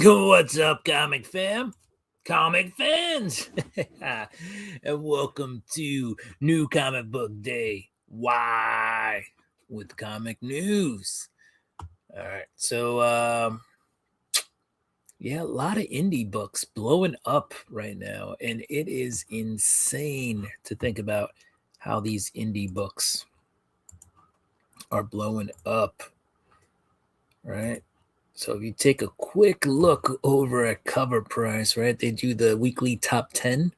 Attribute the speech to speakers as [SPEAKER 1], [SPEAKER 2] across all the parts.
[SPEAKER 1] What's up, comic fam? Comic fans! And welcome to New Comic Book Day. Why? With comic news. All right. So, a lot of indie books blowing up right now. And it is insane to think about how these indie books are blowing up. Right? So if you take a quick look over at Cover Price, right, they do the weekly top 10.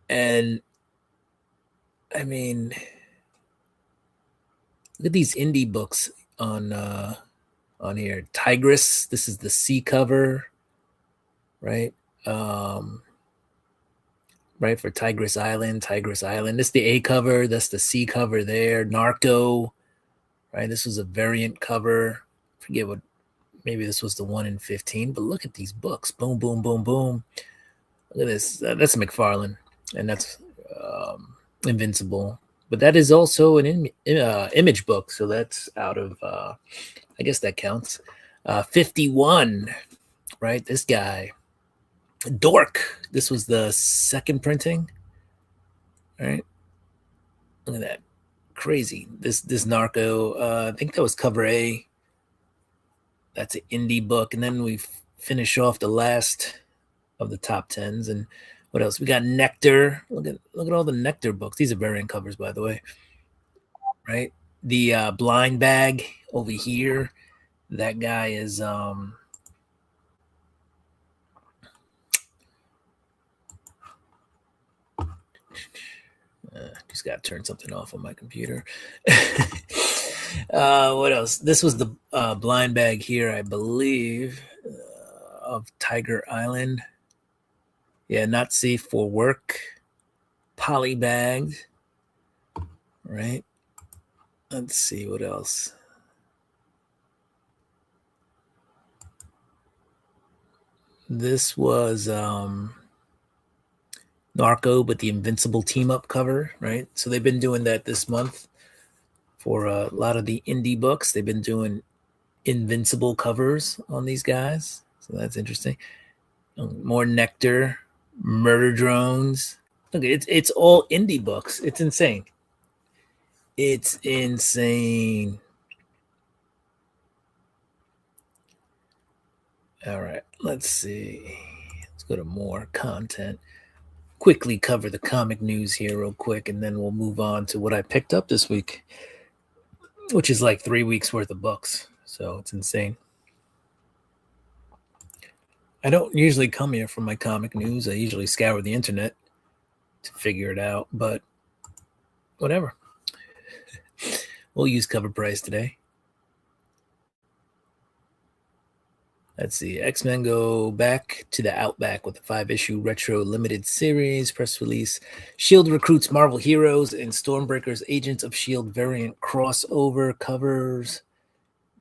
[SPEAKER 1] And I mean, look at these indie books on here. Tigress, this is the C cover, right? Right, for Tigress Island. This is the A cover, that's the C cover there. Narco, right? This was a variant cover. Forget what, maybe this was the 1 in 15, but look at these books. Boom, boom, boom, boom. Look at this. That's McFarlane, and that's Invincible. But that is also an image book, so that's out of, I guess that counts. 51, right? This guy. Dork. This was the second printing, right? Look at that. Crazy. This Narco, I think that was cover A. That's an indie book. And then we finish off the last of the top 10s. And what else? We got Nectar. Look at all the Nectar books. These are variant covers, by the way. Right? The Blind Bag over here. That guy is just got to turn something off on my computer. What else? This was the Blind Bag here, I believe, of Tiger Island. Yeah, not safe for work. Polybagged. Right? Let's see what else. This was Narco, but the Invincible team-up cover, right? So they've been doing that this month for a lot of the indie books. They've been doing Invincible covers on these guys, so that's interesting. More Nectar, Murder Drones. Look, it's all indie books. It's insane. It's insane. All right, let's see. Let's go to more content. Quickly cover the comic news here real quick, and then we'll move on to what I picked up this week, which is like 3 weeks worth of books. So it's insane. I don't usually come here for my comic news. I usually scour the internet to figure it out, but whatever. We'll use Cover Price today. Let's see. X-Men go back to the Outback with a 5-issue retro limited series press release. S.H.I.E.L.D. recruits Marvel heroes and Stormbreaker's Agents of S.H.I.E.L.D. variant crossover covers.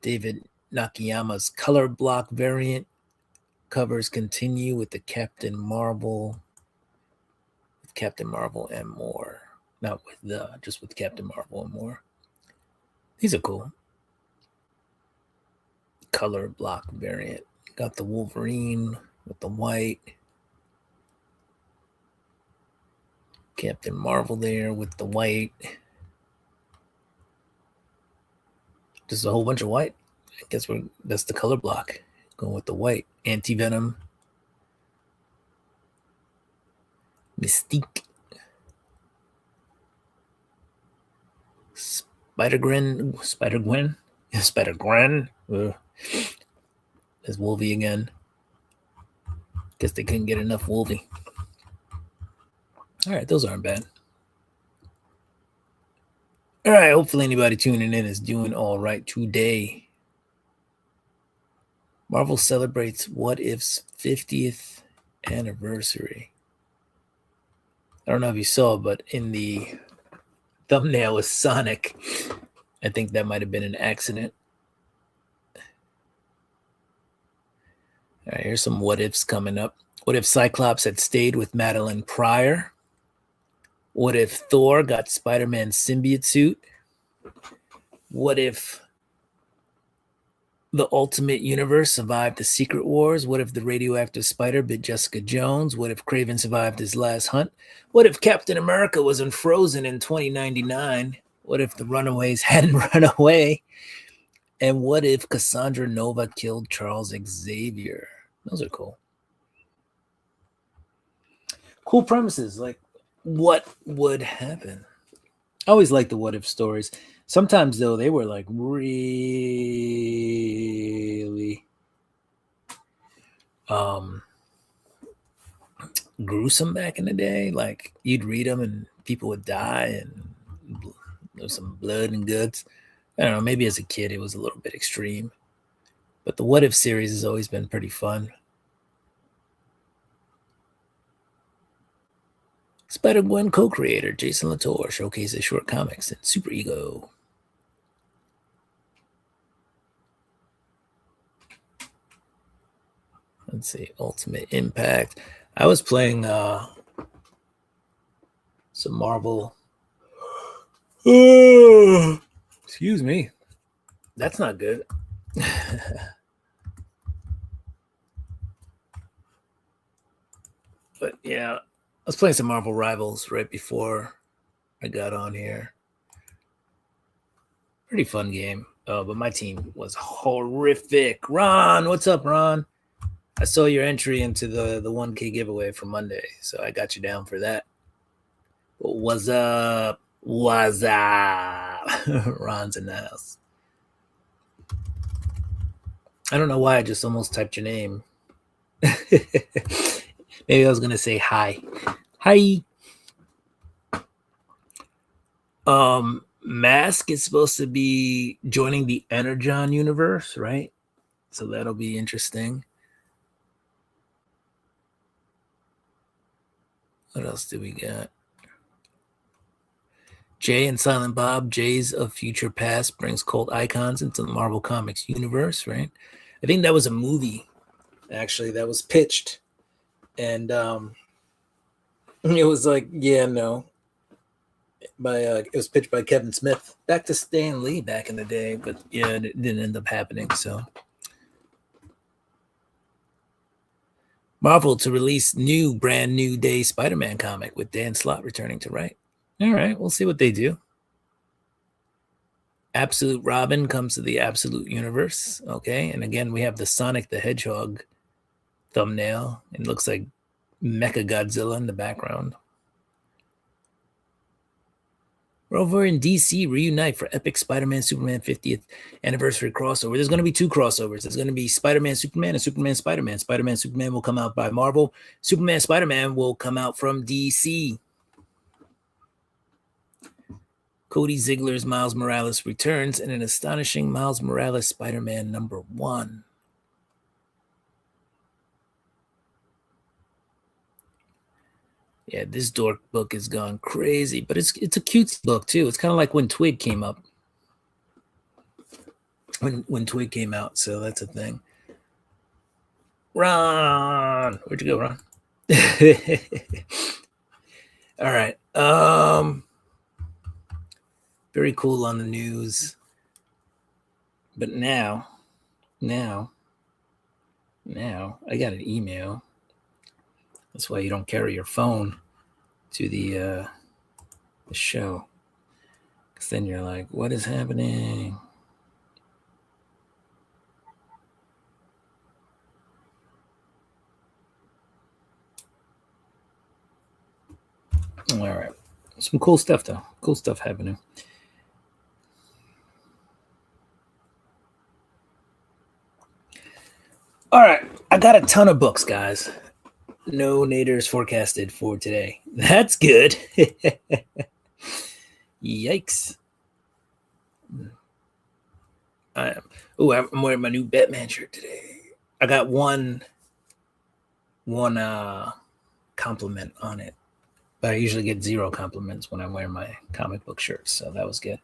[SPEAKER 1] David Nakayama's color block variant covers continue with the Captain Marvel and more. Not with just with Captain Marvel and more. These are cool. Color block variant. Got the Wolverine with the white. Captain Marvel there with the white. Just a whole bunch of white. I guess that's the color block. Going with the white. Anti-Venom. Mystique. Spider-Gwen. There's Wolvie again. Guess they couldn't get enough Wolvie. All right, those aren't bad. All right, hopefully anybody tuning in is doing all right today. Marvel celebrates What If's 50th anniversary. I don't know if you saw, but in the thumbnail is Sonic. I think that might have been an accident. All right, here's some what ifs coming up. What if Cyclops had stayed with Madeline Pryor? What if Thor got Spider-Man's symbiote suit? What if The Ultimate Universe survived the Secret Wars? What if the radioactive spider bit Jessica Jones? What if Kraven survived his last hunt? What if Captain America was unfrozen in 2099? What if the Runaways hadn't run away? And what if Cassandra Nova killed Charles Xavier? Those are cool. Cool premises. Like, what would happen? I always like the what if stories. Sometimes, though, they were like really gruesome back in the day. Like, you'd read them and people would die and there's some blood and guts. I don't know, maybe as a kid it was a little bit extreme. But the What If series has always been pretty fun. Spider-Gwen co-creator Jason Latour showcases short comics and Super Ego. Let's see, Ultimate Impact. I was playing some Marvel. Excuse me. That's not good. But yeah, I was playing some Marvel Rivals right before I got on here. Pretty fun game. But my team was horrific. Ron, what's up, Ron? I saw your entry into the 1K giveaway for Monday, so I got you down for that. What's up? What's up? Ron's in the house. I don't know why I just almost typed your name. Maybe I was going to say hi. Hi. Mask is supposed to be joining the Energon universe, right? So that'll be interesting. What else do we got? Jay and Silent Bob, Jays of Future Past brings cult icons into the Marvel Comics universe, right? I think that was a movie, actually, that was pitched. And it was like, yeah, no. It was pitched by Kevin Smith. Back to Stan Lee back in the day, but yeah, it didn't end up happening, so. Marvel to release brand new day Spider-Man comic with Dan Slott returning to write. All right, we'll see what they do. Absolute Robin comes to the Absolute Universe. Okay, and again, we have the Sonic the Hedgehog thumbnail. It looks like Mecha Godzilla in the background. Rover and DC reunite for epic Spider-Man Superman 50th anniversary crossover. There's going to be two crossovers. There's going to be Spider-Man Superman and Superman Spider-Man. Spider-Man Superman will come out by Marvel. Superman Spider-Man will come out from DC. Cody Ziegler's Miles Morales returns in an astonishing Miles Morales Spider-Man #1. Yeah, this dork book has gone crazy, but it's a cute book too. It's kind of like when Twig came up. When Twig came out, so that's a thing. Ron, where'd you go, Ron? All right. Very cool on the news. But now I got an email. That's why you don't carry your phone to the show. Because then you're like, what is happening? All right. Some cool stuff, though. Cool stuff happening. All right. I got a ton of books, guys. No naders forecasted for today. That's good. Yikes. I'm wearing my new Batman shirt today. I got one compliment on it, but I usually get 0 compliments when I wear my comic book shirts, so that was good.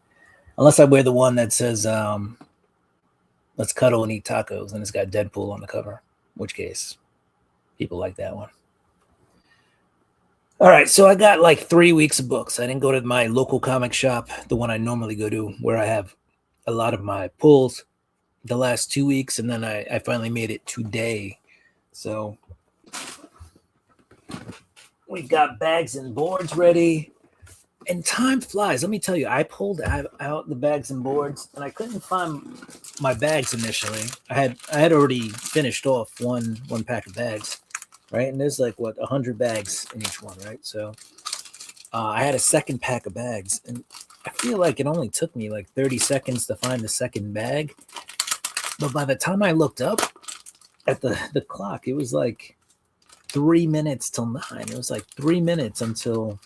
[SPEAKER 1] Unless I wear the one that says let's cuddle and eat tacos, and it's got Deadpool on the cover, in which case people like that one. All right, so I got like 3 weeks of books. I didn't go to my local comic shop, the one I normally go to, where I have a lot of my pulls. the last 2 weeks, and then I finally made it today. So we got bags and boards ready, and time flies. Let me tell you, I pulled out the bags and boards, and I couldn't find my bags initially. I had already finished off one pack of bags, right? And there's like 100 bags in each one, right? So I had a second pack of bags, and I feel like it only took me like 30 seconds to find the second bag. But by the time I looked up at the clock, it was like 3 minutes till 9. It was like 3 minutes until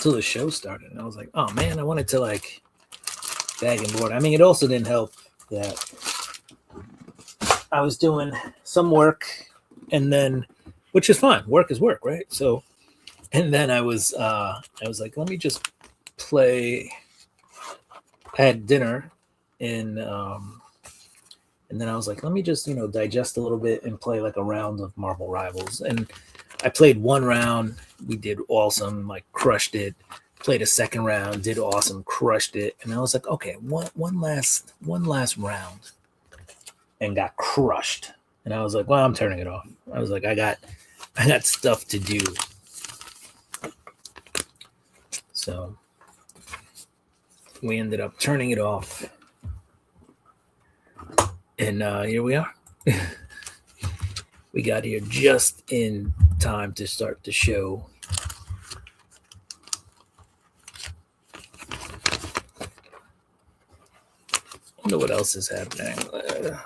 [SPEAKER 1] the show started. And I was like, oh man, I wanted to like bag and board. I mean, it also didn't help that I was doing some work, and then, which is fine. Work is work, right? So, and then I was like, let me just play. I had dinner, and then I was like, let me just digest a little bit and play like a round of Marvel Rivals. And I played one round. We did awesome, like crushed it. Played a second round, did awesome, crushed it. And I was like, okay, one last round, and got crushed. And I was like, well, I'm turning it off. I was like, I got stuff to do. So we ended up turning it off. And here we are. We got here just in time to start the show. I wonder what else is happening.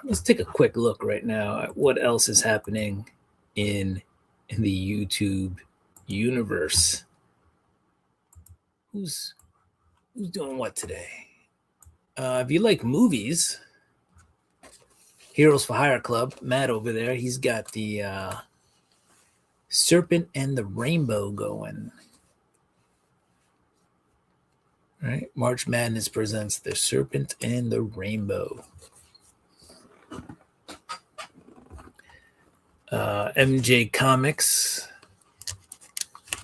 [SPEAKER 1] Let's take a quick look right now at what else is happening in the YouTube universe. Who's doing what today? If you like movies, Heroes for Hire Club, Matt over there, he's got the Serpent and the Rainbow going. Right? March Madness presents the Serpent and the Rainbow. MJ Comics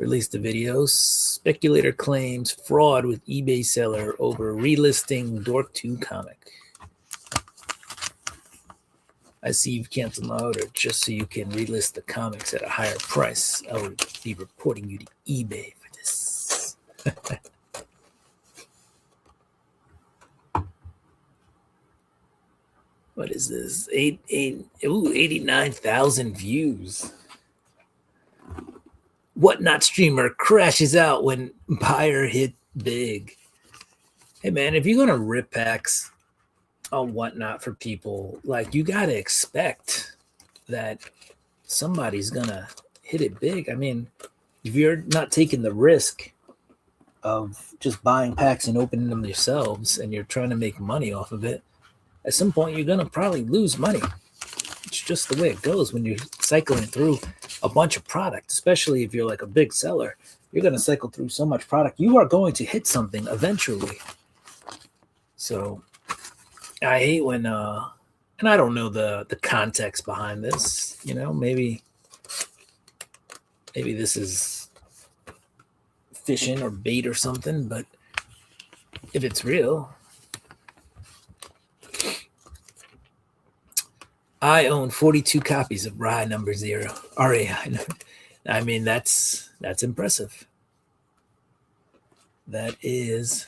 [SPEAKER 1] released a video. Speculator claims fraud with eBay seller over relisting Dork 2 comic. I see you've canceled my order just so you can relist the comics at a higher price. I will be reporting you to eBay for this. What is this? 89,000 views. Whatnot streamer crashes out when buyer hit big. Hey man, if you're gonna rip packs on Whatnot for people, like, you gotta expect that somebody's gonna hit it big. I mean, if you're not taking the risk of just buying packs and opening them yourselves, and you're trying to make money off of it, at some point you're gonna probably lose money. It's just the way it goes when you're cycling through a bunch of product, especially if you're like a big seller. You're gonna cycle through so much product, you are going to hit something eventually. So I hate when and I don't know the context behind this, maybe this is fishing or bait or something, but if it's real, I own 42 copies of RAI number 0. RAI. I mean, that's impressive. That is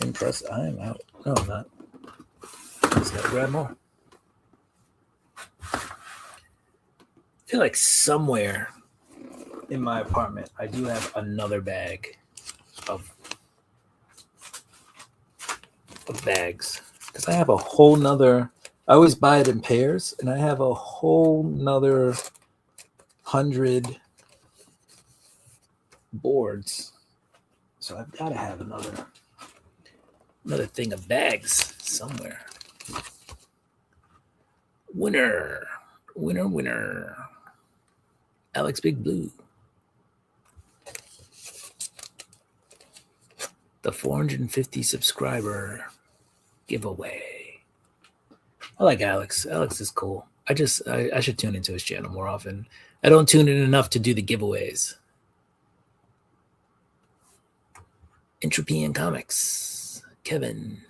[SPEAKER 1] impressive. I am out. No, I'm not. Just gotta grab more. I feel like somewhere in my apartment I do have another bag of bags, because I have a whole nother. I always buy it in pairs, and I have a whole nother 100 boards. So I've got to have another thing of bags somewhere. Winner. Alex Big Blue. The 450 subscriber giveaway. I like Alex. Alex is cool. I should tune into his channel more often. I don't tune in enough to do the giveaways. Entropy in Comics. Kevin.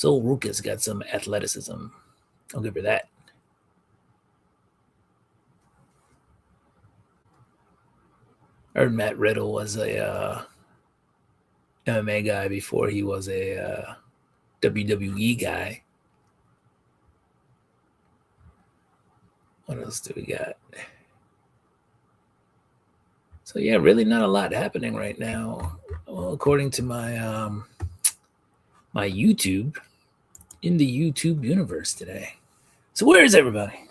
[SPEAKER 1] Sol Ruka's got some athleticism. I'll give her that. I heard Matt Riddle was a MMA guy before he was a WWE guy. What else do we got? So yeah, really not a lot happening right now. Well, according to my my YouTube, in the YouTube universe today. So where is everybody?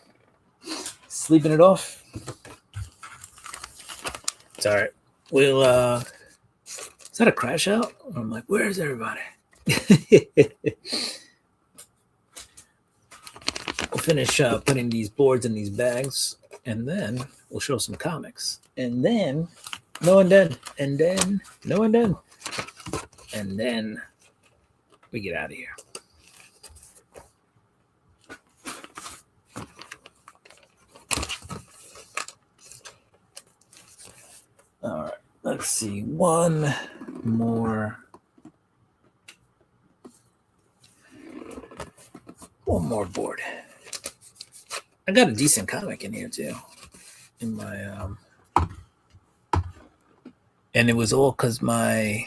[SPEAKER 1] Sleeping it off? It's all right. We'll is that a crash out? I'm like, where is everybody? We'll finish putting these boards in these bags, and then we'll show some comics. And then no one done. And then no one done. And then we get out of here. All right, let's see. One more board. I got a decent comic in here too. In my and it was all because my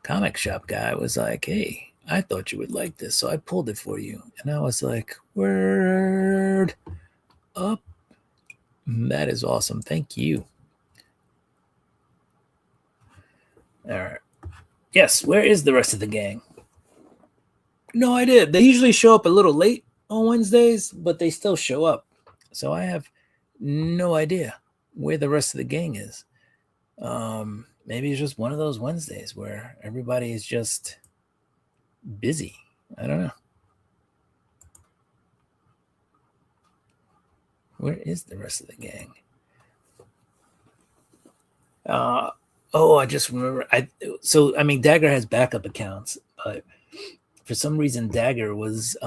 [SPEAKER 1] comic shop guy was like, hey, I thought you would like this, so I pulled it for you. And I was like, word up. That is awesome. Thank you. All right. Yes, where is the rest of the gang? No idea. They usually show up a little late on Wednesdays, but they still show up. So I have no idea where the rest of the gang is. Maybe it's just one of those Wednesdays where everybody is just busy. I don't know. Where is the rest of the gang? I just remember. I mean, Dagger has backup accounts, but for some reason, Dagger was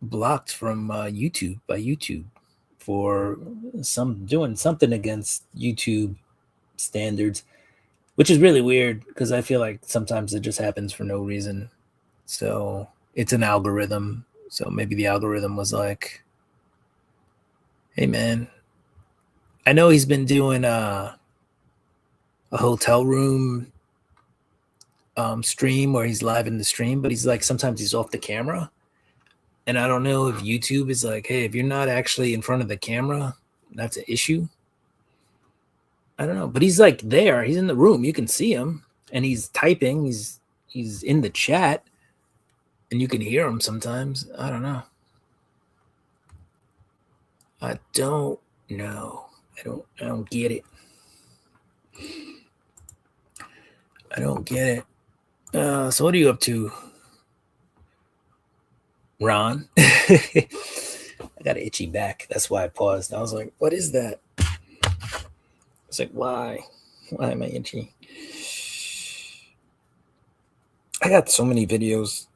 [SPEAKER 1] blocked from YouTube by YouTube for doing something against YouTube standards, which is really weird because I feel like sometimes it just happens for no reason. So it's an algorithm. So maybe the algorithm was like, hey man, I know he's been doing a hotel room stream where he's live in the stream, but he's like, sometimes he's off the camera. And I don't know if YouTube is like, hey, if you're not actually in front of the camera, that's an issue. I don't know, but he's like there. He's in the room. You can see him, and he's typing. He's in the chat, and you can hear him sometimes. I don't know. I don't know. I don't get it. I don't get it. So what are you up to, Ron? I got an itchy back. That's why I paused. I was like, what is that? It's like, why? Why am I itchy? I got so many videos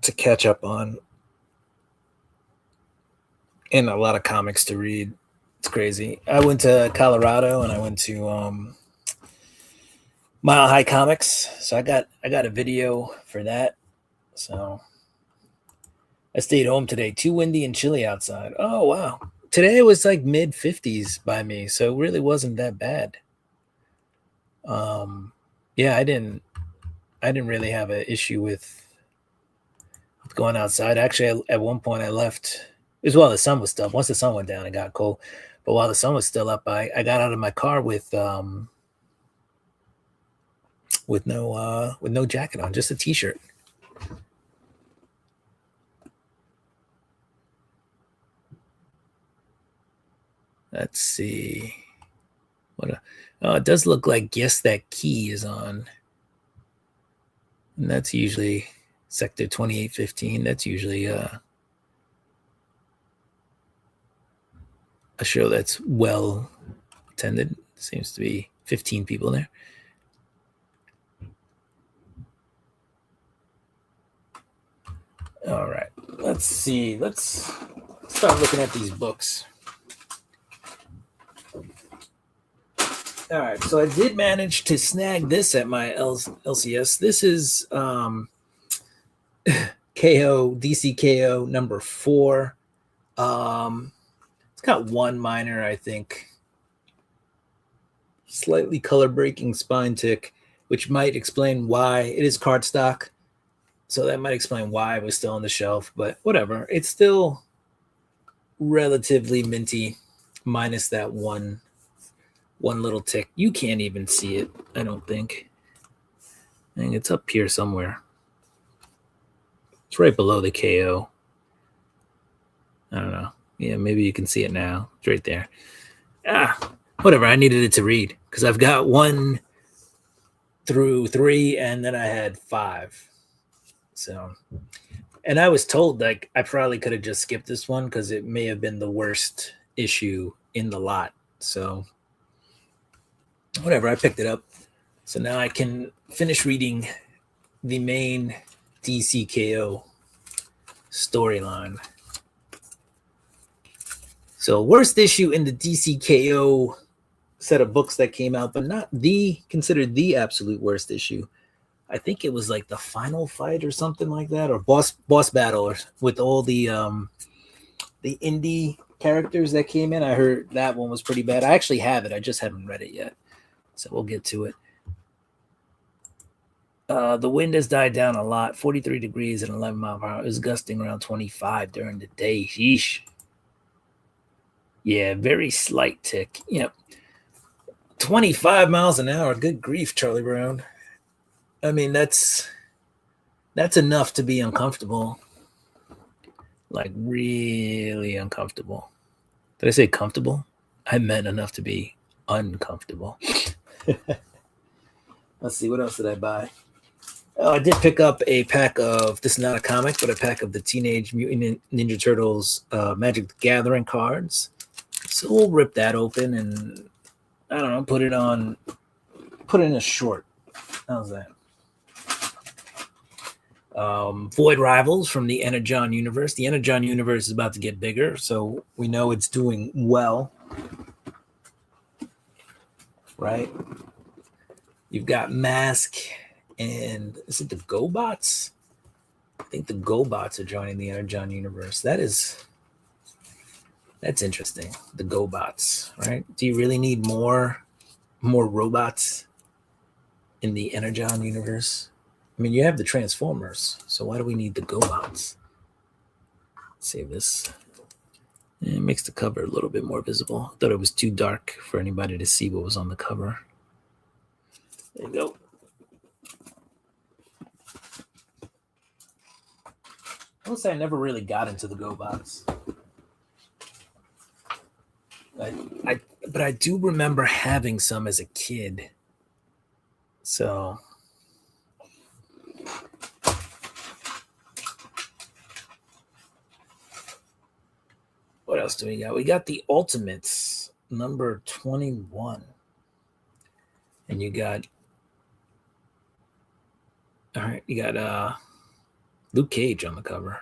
[SPEAKER 1] to catch up on and a lot of comics to read. It's crazy. I went to Colorado and I went to Mile High Comics. So I got a video for that. So I stayed home today. Too windy and chilly outside. Oh, wow. Today it was like mid 50s by me, so it really wasn't that bad. Yeah, I didn't really have an issue with going outside. Actually, at one point I left as well. The sun was still up. Once the sun went down, it got cold. But while the sun was still up, I got out of my car with no jacket on, just a t-shirt. Let's see. It does look like Guess That Key is on. And that's usually Sector 2815. That's usually a show that's well attended. Seems to be 15 people there. All right. Let's see. Let's start looking at these books. All right, so I did manage to snag this at my LCS. This is KO DCKO number 4. It's got one minor, I think, slightly color breaking spine tick, which might explain why it is cardstock. So that might explain why it was still on the shelf, but whatever. It's still relatively minty, minus that one little tick. You can't even see it, I don't think. I think it's up here somewhere. It's right below the KO. I don't know. Yeah, maybe you can see it now. It's right there. Whatever. I needed it to read because I've got 1 through 3, and then I had 5. So, and I was told like I probably could have just skipped this one because it may have been the worst issue in the lot. So, whatever. I picked it up. So now I can finish reading the main DCKO storyline. So, worst issue in the DCKO set of books that came out, but not considered the absolute worst issue. I think it was like the final fight or something like that, or boss battle, or with all the indie characters that came in. I heard that one was pretty bad. I actually have it. I just haven't read it yet, so we'll get to it. The wind has died down a lot. 43 degrees and 11 miles per hour. It was gusting around 25 during the day. Sheesh. Yeah, very slight tick. Yep. 25 miles an hour. Good grief, Charlie Brown. I mean, that's enough to be uncomfortable. Like, really uncomfortable. Did I say comfortable? I meant enough to be uncomfortable. Let's see, what else did I buy? Oh, I did pick up a pack of, this is not a comic, but a pack of the Teenage Mutant Ninja Turtles Magic the Gathering cards. So we'll rip that open and, I don't know, put it in a short. How's that? Void Rivals from the Energon universe. The Energon universe is about to get bigger, so we know it's doing well. Right? You've got Mask and is it the GoBots? I think the GoBots are joining the Energon universe. That's interesting. The GoBots, right? Do you really need more robots in the Energon universe? I mean, you have the Transformers, so why do we need the GoBots? Save this. It makes the cover a little bit more visible. I thought it was too dark for anybody to see what was on the cover. There you go. I will say I never really got into the GoBots. But I do remember having some as a kid. So what else do we got? We got the Ultimates number 21. And you got Luke Cage on the cover. I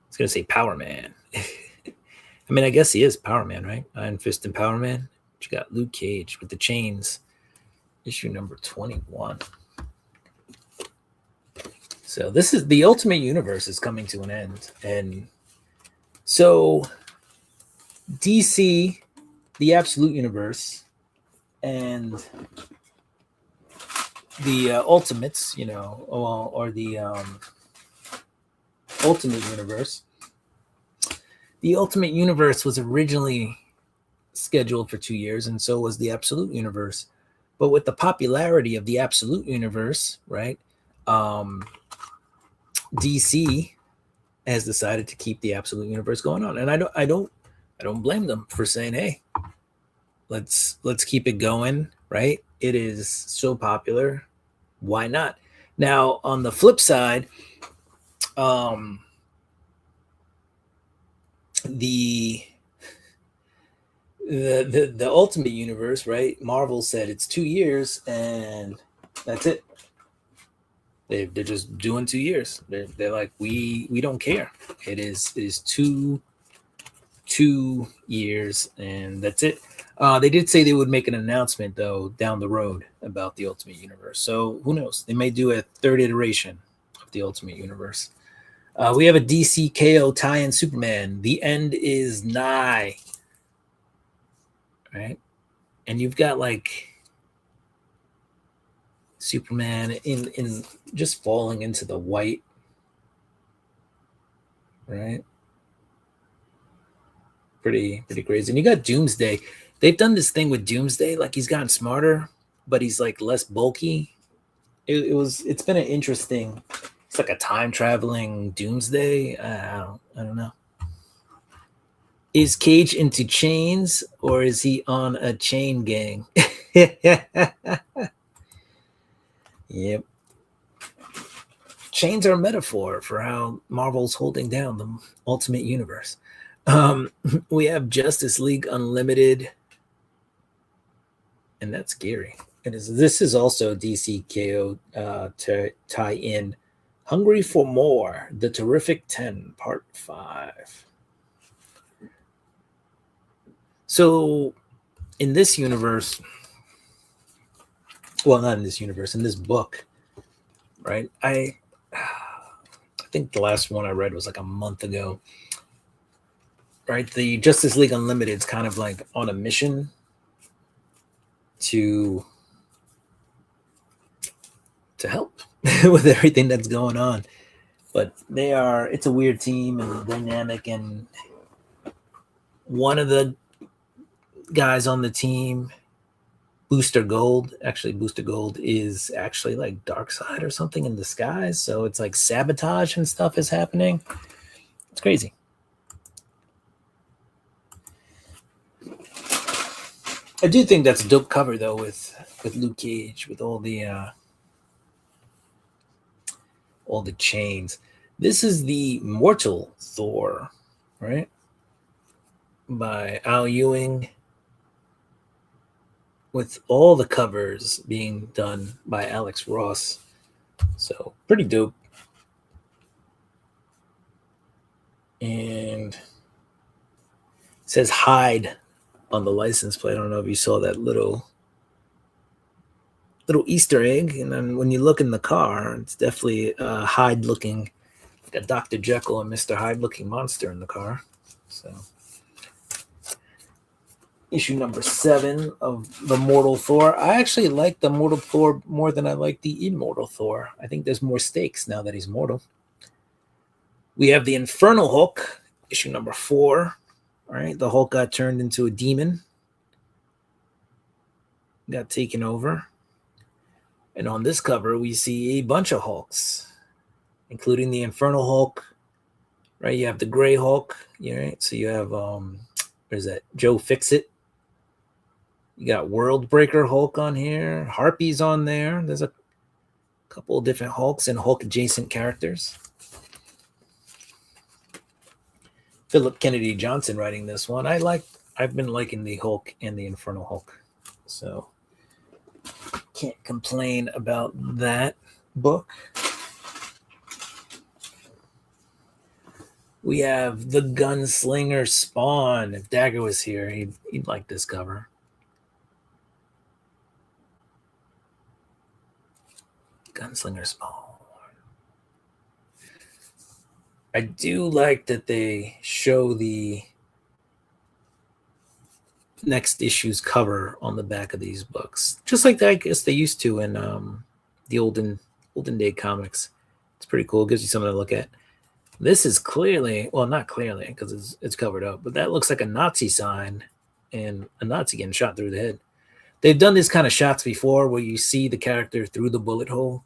[SPEAKER 1] was gonna say Power Man. I mean, I guess he is Power Man, right? Iron Fist and Power Man. But you got Luke Cage with the chains, issue number 21. So this is the Ultimate Universe is coming to an end. And so DC, the Absolute Universe, and the Ultimates, or the Ultimate Universe. The Ultimate Universe was originally scheduled for 2 years, and so was the Absolute Universe. But with the popularity of the Absolute Universe, right, DC has decided to keep the Absolute Universe going on, and I don't blame them for saying, "Hey, let's keep it going." Right? It is so popular. Why not? Now, on the flip side, the Ultimate Universe, right? Marvel said it's 2 years and that's it. They're just doing 2 years. They're like, we don't care. It is 2 years and that's it. They did say they would make an announcement though down the road about the Ultimate Universe. So who knows? They may do a third iteration of the Ultimate Universe. We have a DC KO tie-in Superman. The end is nigh. Right? And you've got like Superman in just falling into the white. Right? Pretty crazy. And you got Doomsday. They've done this thing with Doomsday, like he's gotten smarter, but he's like less bulky. It's been an interesting. It's like a time traveling Doomsday. I don't know. Is Cage into chains or is he on a chain gang? Yep. Chains are a metaphor for how Marvel's holding down the Ultimate Universe. We have Justice League Unlimited, and that's scary. This is also DC KO to tie in Hungry for More, The Terrific 10, Part 5. So in this universe, well, not in this universe, in this book, right? I think the last one I read was like a month ago, right? The Justice League Unlimited is kind of like on a mission to help with everything that's going on. But it's a weird team and dynamic, and one of the guys on the team, Booster Gold is actually like Darkseid or something in disguise. So it's like sabotage and stuff is happening. It's crazy. I do think that's a dope cover though, with Luke Cage, with all the chains. This is the Mortal Thor, right? By Al Ewing, with all the covers being done by Alex Ross. So pretty dope. And it says Hyde on the license plate. I don't know if you saw that little Easter egg. And then when you look in the car, it's definitely a Hyde looking, like a Dr. Jekyll and Mr. Hyde looking monster in the car. So issue number 7 of the Mortal Thor. I actually like the Mortal Thor more than I like the Immortal Thor. I think there's more stakes now that he's mortal. We have the Infernal Hulk, issue number 4. All right, the Hulk got turned into a demon, got taken over. And on this cover, we see a bunch of Hulks, including the Infernal Hulk, right? You have the Gray Hulk, right? So you have, where's that? Joe Fixit. You got World Breaker Hulk on here. Harpy's on there. There's a couple of different Hulks and Hulk adjacent characters. Philip Kennedy Johnson writing this one. I've been liking the Hulk and the Infernal Hulk. So can't complain about that book. We have the Gunslinger Spawn. If Dagger was here, he'd like this cover. Gunslinger Spawn. I do like that they show the next issue's cover on the back of these books, just like I guess they used to in the olden day comics. It's pretty cool. It gives you something to look at. This is clearly, well, not clearly because it's covered up, but that looks like a Nazi sign and a Nazi getting shot through the head. They've done these kind of shots before where you see the character through the bullet hole.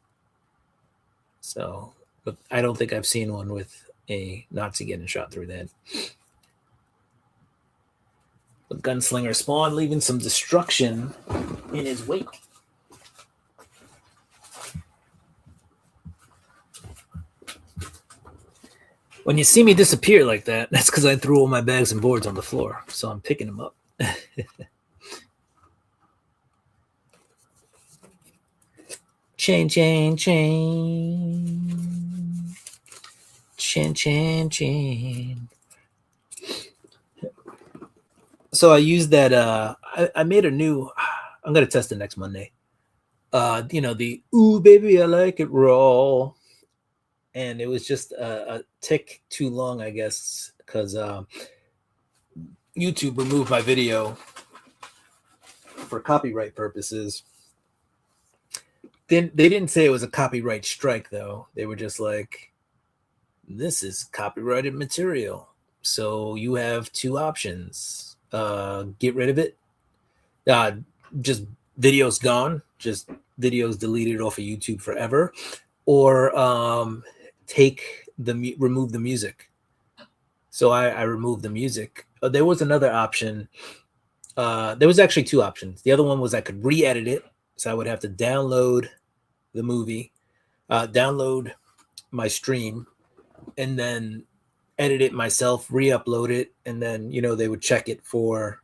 [SPEAKER 1] So, but I don't think I've seen one with a Nazi getting shot through the head. The Gunslinger Spawn leaving some destruction in his wake. When you see me disappear like that, that's because I threw all my bags and boards on the floor. So I'm picking them up. Chain. So I used that I made a new. I'm gonna test it next Monday. The "Ooh baby, I like it raw," and it was just a tick too long, I guess, because YouTube removed my video for copyright purposes. Then they didn't say it was a copyright strike, though. They were just like, "This is copyrighted material, so you have two options: get rid of it, just videos gone, just videos deleted off of YouTube forever, or remove the music." So I removed the music. There was another option. There was actually two options. The other one was I could re-edit it, so I would have to download the movie, download my stream, and then edit it myself, re-upload it, and then they would check it for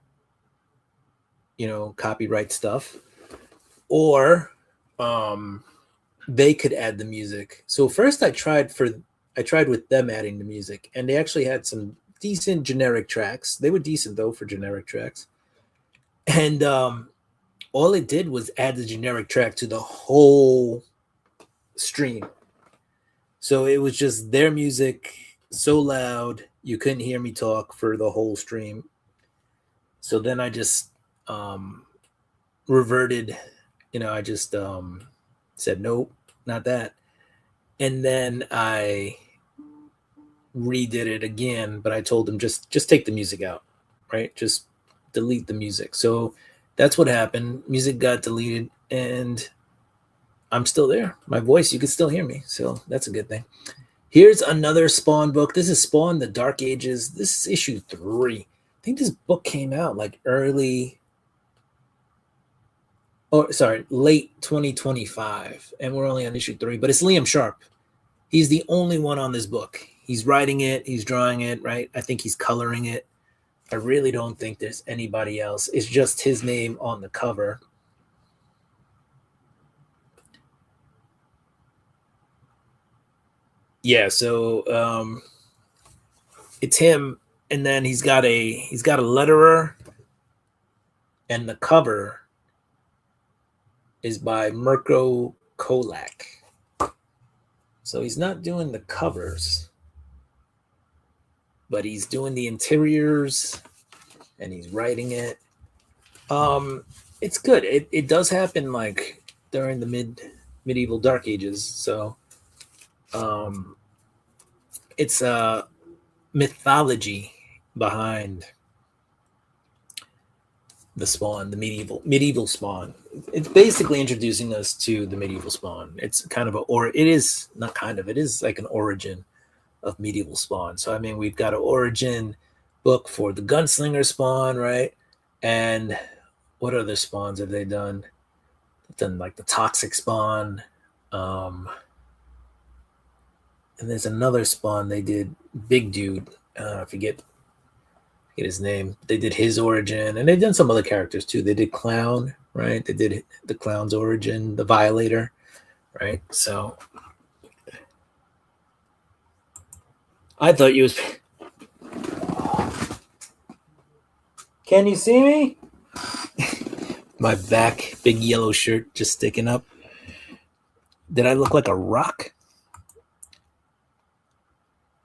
[SPEAKER 1] copyright stuff, or they could add the music. So first I tried with them adding the music, and they actually had some decent generic tracks. They were decent though for generic tracks. And all it did was add the generic track to the whole stream. So it was just their music so loud you couldn't hear me talk for the whole stream. So then I just reverted, I just said, nope, not that. And then I redid it again, but I told them just take the music out, right? Just delete the music. So that's what happened. Music got deleted, and I'm still there. My voice, you can still hear me. So that's a good thing. Here's another Spawn book. This is Spawn: The Dark Ages. This is issue 3. I think this book came out like late 2025, and we're only on issue 3, but it's Liam Sharp. He's the only one on this book. He's writing it, he's drawing it, right? I think he's coloring it. I really don't think there's anybody else. It's just his name on the cover. Yeah, so it's him, and then he's got a letterer, and the cover is by Mirko Kolak. So he's not doing the covers, but he's doing the interiors, and he's writing it. It's good. It does happen like during the medieval Dark Ages. So it's a mythology behind the Spawn, the medieval Spawn. It's basically introducing us to the medieval Spawn. It's kind of it is like an origin of medieval Spawn. So I mean, we've got an origin book for the Gunslinger Spawn, right? And what other spawns have they done? They've done like the Toxic Spawn, and there's another Spawn they did, Big Dude. I forget his name. They did his origin, and they've done some other characters too. They did Clown, right? They did the Clown's origin, the Violator, right? So I thought you was. Can you see me? My back, big yellow shirt just sticking up. Did I look like a rock?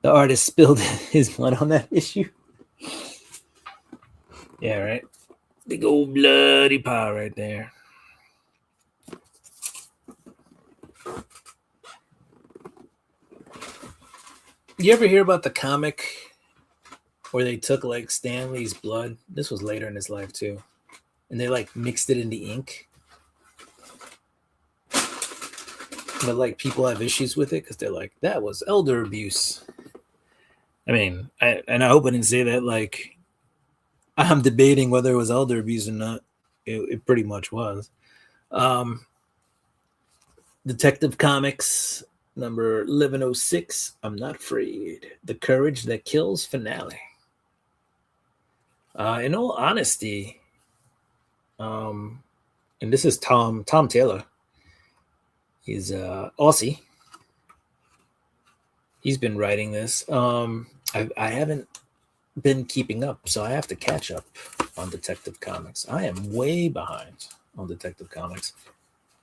[SPEAKER 1] The artist spilled his blood on that issue. Yeah, right. Big old bloody paw right there. You ever hear about the comic where they took like Stan Lee's blood? This was later in his life too. And they like mixed it in the ink. But like people have issues with it because they're like, that was elder abuse. I mean, I hope I didn't say that like I'm debating whether it was elder abuse or not. It pretty much was. Detective Comics number 1106. I'm Not Afraid. The Courage That Kills finale. In all honesty, and this is Tom Taylor. He's Aussie. He's been writing this. I haven't been keeping up, so I have to catch up. on Detective Comics. I am way behind on Detective Comics.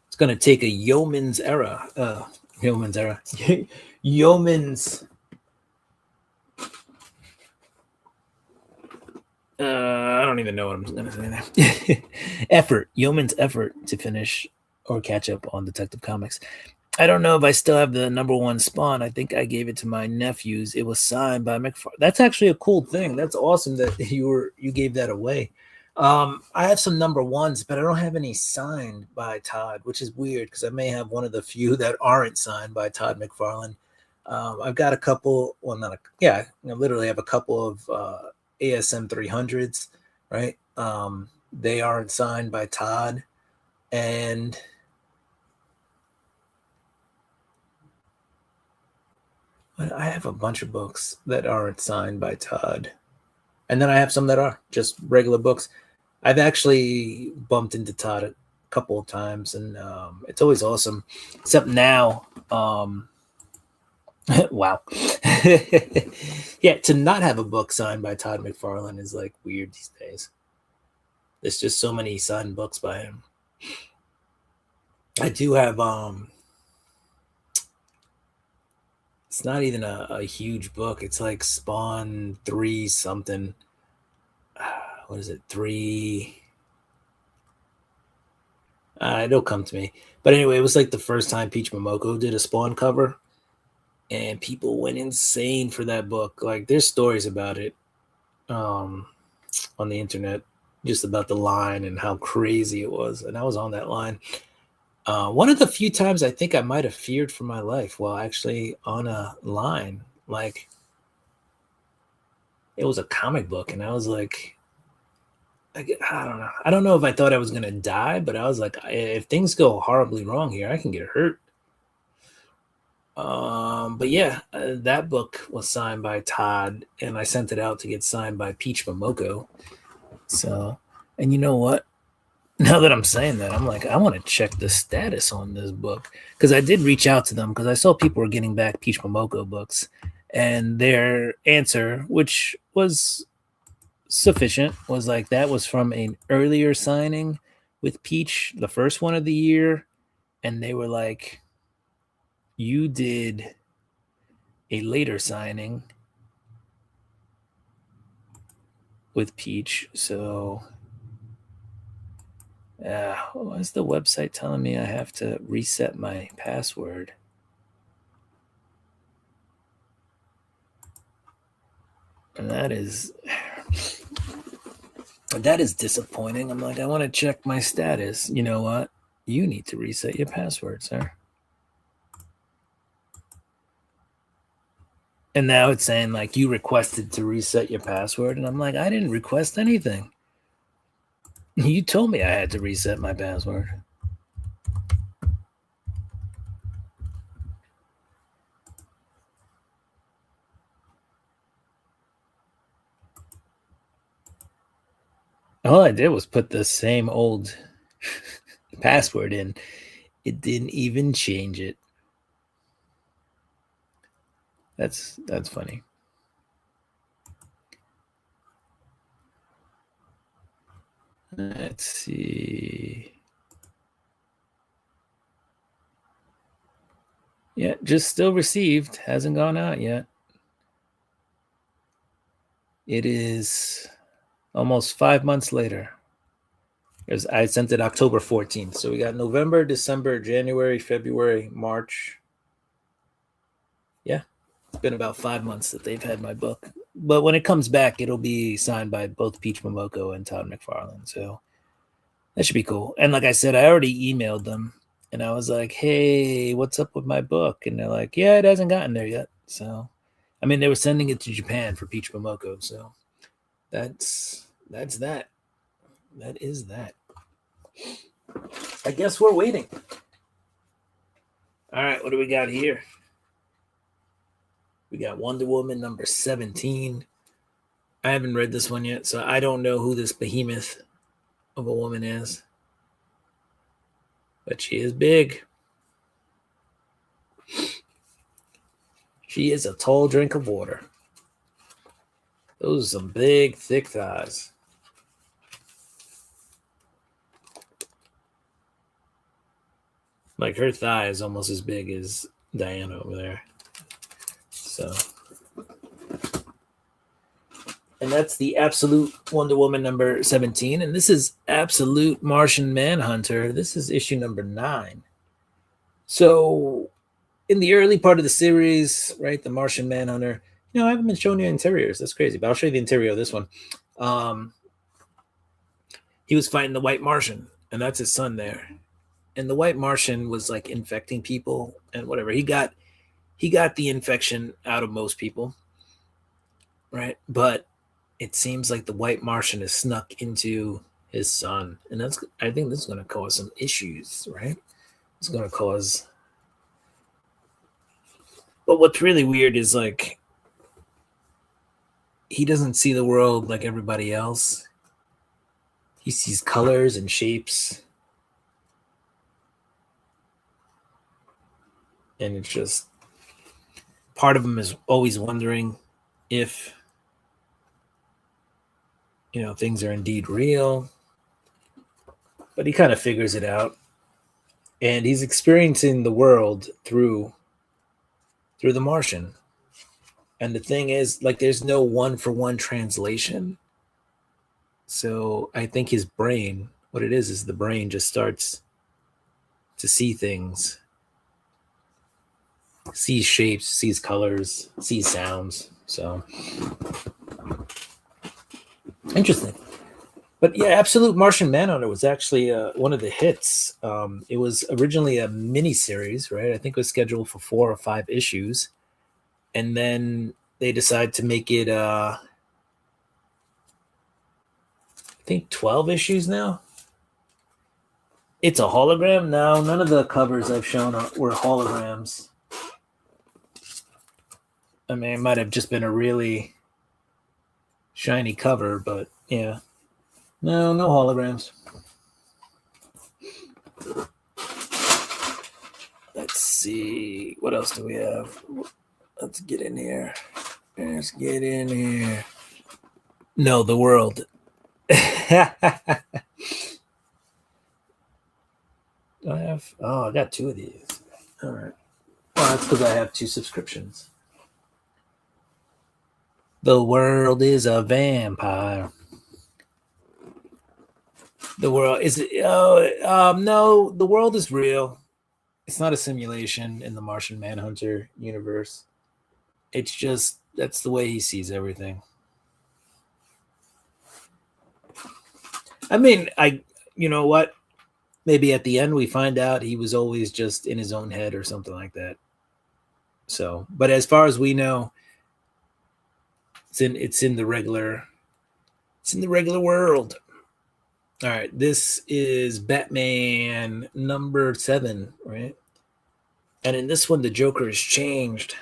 [SPEAKER 1] It's going to take a yeoman's era. Yeoman's era. Yeoman's. I don't even know what I'm going to say there. Effort. Yeoman's effort to finish or catch up on Detective Comics. I don't know if I still have the #1 Spawn. I think I gave it to my nephews. It was signed by McFarlane. That's actually a cool thing. That's awesome that you gave that away. I have some #1s, but I don't have any signed by Todd, which is weird because I may have one of the few that aren't signed by Todd McFarlane. I've got a couple. Well, not a yeah. I literally have a couple of ASM 300s, right? They aren't signed by Todd, and I have a bunch of books that aren't signed by Todd. And then I have some that are just regular books. I've actually bumped into Todd a couple of times, and it's always awesome. Except now, wow. Yeah, to not have a book signed by Todd McFarlane is like weird these days. There's just so many signed books by him. I do have it's not even a huge book. It's like Spawn 3 something. What is it? 3. It'll come to me. But anyway, it was like the first time Peach Momoko did a Spawn cover, and people went insane for that book. Like, there's stories about it on the internet, just about the line and how crazy it was. And I was on that line. One of the few times I think I might have feared for my life while actually on a line. Like, it was a comic book, and I was like, I don't know. I don't know if I thought I was gonna die, but I was like, if things go horribly wrong here, I can get hurt. But yeah, that book was signed by Todd, and I sent it out to get signed by Peach Momoko. So, and you know what? Now that I'm saying that, I'm like, I want to check the status on this book because I did reach out to them because I saw people were getting back Peach Momoko books, and their answer, which was sufficient, was like that was from an earlier signing with Peach, the first one of the year, and they were like, you did a later signing with Peach, so why is the website telling me I have to reset my password? And that is disappointing. I'm like, I want to check my status. You know what? You need to reset your password, sir. And now it's saying like you requested to reset your password, and I'm like, I didn't request anything. You told me I had to reset my password. All I did was put the same old password in. It didn't even change it. That's funny. Let's see. Yeah, just still received. Hasn't gone out yet. It is almost 5 months later. I sent it October 14th. So we got November, December, January, February, March. Yeah, it's been about 5 months that they've had my book. But when it comes back, it'll be signed by both Peach Momoko and Todd McFarlane. So that should be cool. And like I said, I already emailed them and I was like, hey, what's up with my book? And they're like, yeah, it hasn't gotten there yet. So, I mean, they were sending it to Japan for Peach Momoko. So that's that. That is that. I guess we're waiting. All right, what do we got here? We got Wonder Woman #17. I haven't read this one yet, so I don't know who this behemoth of a woman is. But she is big. She is a tall drink of water. Those are some big, thick thighs. Like her thigh is almost as big as Diana over there. So, and that's the Absolute Wonder Woman number 17. And this is Absolute Martian Manhunter. This is issue number 9. So, in the early part of the series, right, the Martian Manhunter, I haven't been showing you interiors. That's crazy, but I'll show you the interior of this one. He was fighting the White Martian, and that's his son there. And the White Martian was like infecting people and whatever. He got the infection out of most people, right? But it seems like the White Martian has snuck into his son, and I think this is going to cause some issues, right? It's going to cause. But what's really weird is like he doesn't see the world like everybody else. He sees colors and shapes. And it's just part of him is always wondering if things are indeed real. But he kind of figures it out. And he's experiencing the world through the Martian. And the thing is, like, there's no one-for-one translation. So I think his brain, what it is the brain just starts to see things, sees shapes, sees colors, sees sounds. So interesting. But yeah, Absolute Martian Manhunter was actually one of the hits. It was originally a mini series, right? I think it was scheduled for 4 or 5 issues. And then they decided to make it, I think 12 issues now. It's a hologram? No, none of the covers I've shown were holograms. I mean, it might have just been a really shiny cover, but yeah. No holograms. Let's see. What else do we have? Let's get in here. Let's get in here. No, the world. I got 2 of these. All right. Well, that's because I have 2 subscriptions. The world is a vampire. The world is no, the world is real. It's not a simulation in the Martian Manhunter universe. It's just that's the way he sees everything. I mean, you know what? Maybe at the end we find out he was always just in his own head or something like that. So, but as far as we know, it's in the regular world. All right, this is Batman number 7, right? And in this one, the Joker is changed.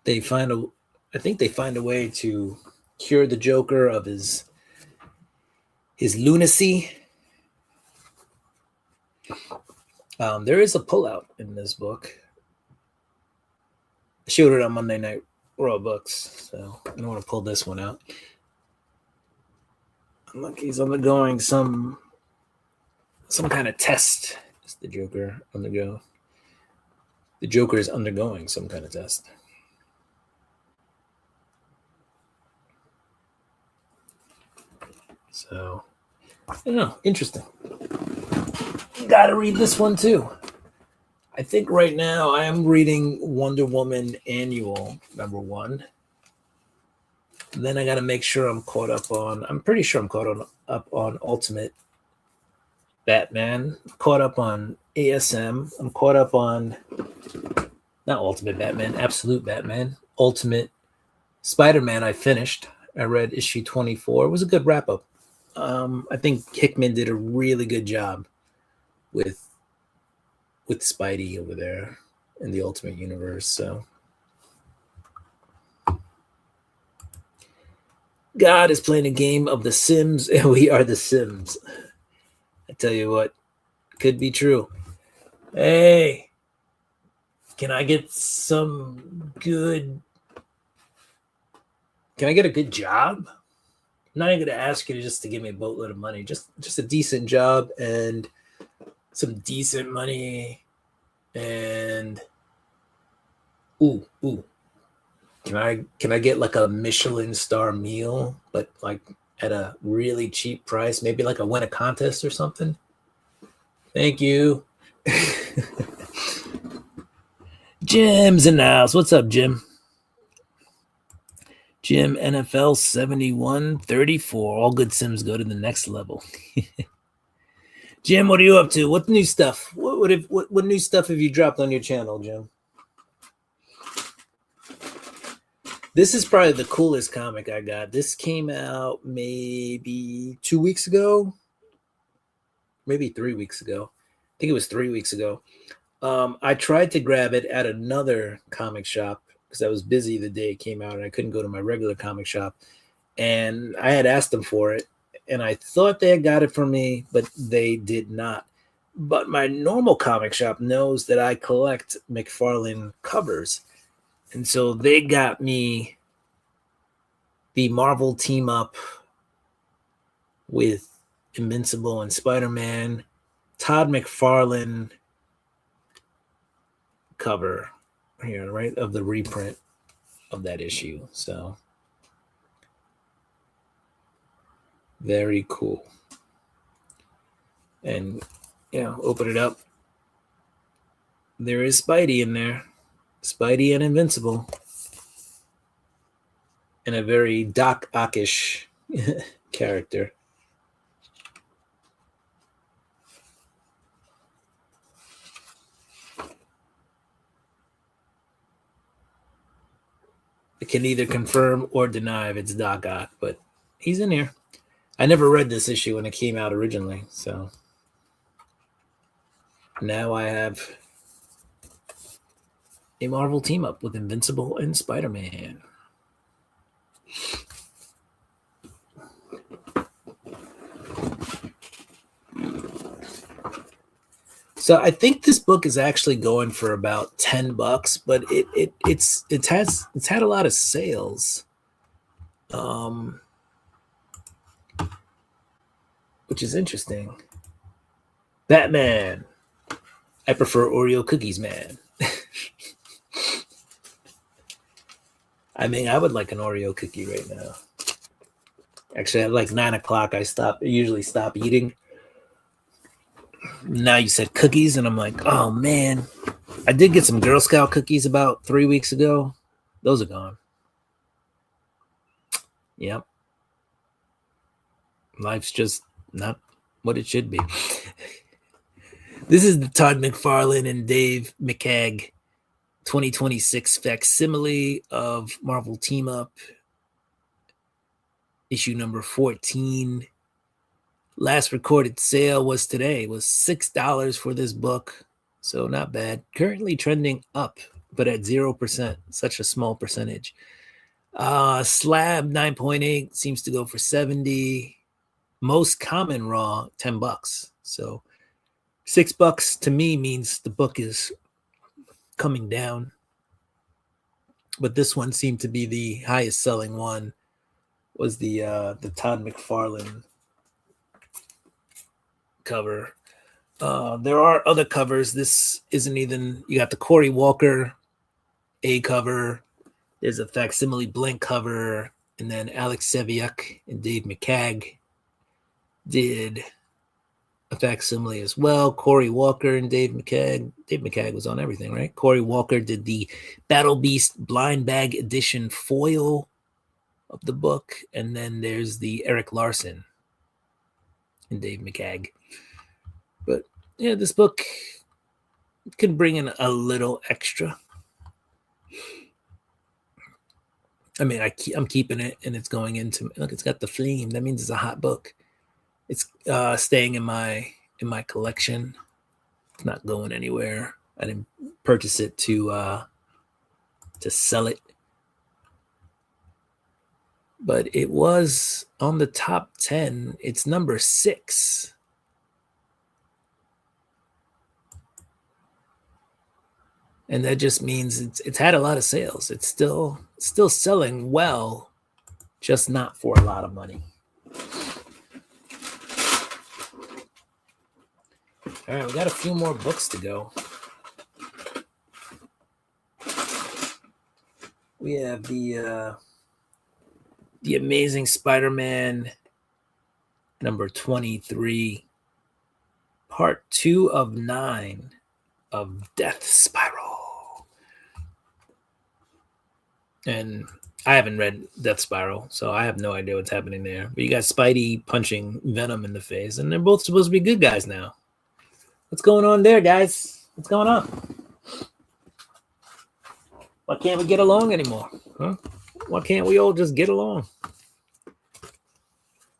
[SPEAKER 1] I think they find a way to cure the Joker of his lunacy. There is a pullout in this book. I showed it on Monday Night Raw Books, so I don't want to pull this one out. Look, he's undergoing some kind of test. Is the Joker undergo? The Joker is undergoing some kind of test. So, I don't know. Interesting. You got to read this one too. I think right now I am reading Wonder Woman Annual number 1. Then I got to make sure I'm caught up on. I'm pretty sure I'm caught up on Ultimate Batman. I'm caught up on ASM. I'm caught up on not Ultimate Batman, Absolute Batman. Ultimate Spider-Man. I finished. I read issue 24. It was a good wrap up. I think Hickman did a really good job with Spidey over there in the Ultimate Universe. So God is playing a game of The Sims, and we are The Sims. I tell you what, could be true. Hey, can I get a good job? I'm not even going to ask you just to give me a boatload of money. Just a decent job, and some decent money. And ooh, can I get like a Michelin star meal, but like at a really cheap price? Maybe like a win a contest or something. Thank you. Jim's in the house. What's up, Jim? Jim NFL 7134. All good Sims go to the next level. Jim, what are you up to? What new stuff? What new stuff have you dropped on your channel, Jim? This is probably the coolest comic I got. This came out maybe 2 weeks ago, maybe 3 weeks ago. I think it was 3 weeks ago. I tried to grab it at another comic shop because I was busy the day it came out and I couldn't go to my regular comic shop. And I had asked them for it, and I thought they had got it for me, but they did not. But my normal comic shop knows that I collect McFarlane covers. And so they got me the Marvel team up with Invincible and Spider-Man, Todd McFarlane cover here, right, of the reprint of that issue. So very cool. And open it up. There is Spidey in there. Spidey and Invincible. And a very Doc Ockish character. I can either confirm or deny if it's Doc Ock, but he's in here. I never read this issue when it came out originally, so now I have a Marvel team up with Invincible and Spider-Man. So I think this book is actually going for about $10, but it's had a lot of sales, which is interesting. Batman. I prefer Oreo cookies, man. I mean, I would like an Oreo cookie right now. Actually, at like 9 o'clock, I usually stop eating. Now you said cookies, and I'm like, oh man. I did get some Girl Scout cookies about 3 weeks ago. Those are gone. Yep. Life's just not what it should be. This is the Todd McFarlane and Dave McCagg 2026 facsimile of Marvel Team Up, issue number 14. Last recorded sale was today, was $6 for this book. So not bad. Currently trending up, but at 0%, such a small percentage. Slab 9.8 seems to go for 70. Most common raw, $10. So $6 to me means the book is coming down. But this one seemed to be the highest selling one. Was the Todd McFarlane cover. There are other covers. This isn't even, you got the Corey Walker A cover. There's a facsimile blank cover. And then Alex Saviuk and Dave McCagg did a facsimile as well. Corey Walker and Dave McCagg. Dave McCagg was on everything, right? Corey Walker did the Battle Beast blind bag edition foil of the book. And then there's the Eric Larson and Dave McCagg. But yeah, this book could bring in a little extra. I mean, I'm keeping it, and it's going into, look, it's got the flame. That means it's a hot book. It's staying in my collection. It's not going anywhere. I didn't purchase it to sell it, but it was on the top 10. It's number 6. And that just means it's had a lot of sales. It's still selling well, just not for a lot of money. All right, we got a few more books to go. We have the Amazing Spider-Man number 23, part 2 of 9 of Death Spiral. And I haven't read Death Spiral, so I have no idea what's happening there. But you got Spidey punching Venom in the face, and they're both supposed to be good guys now. What's going on there, guys? What's going on? Why can't we get along anymore? Huh? Why can't we all just get along?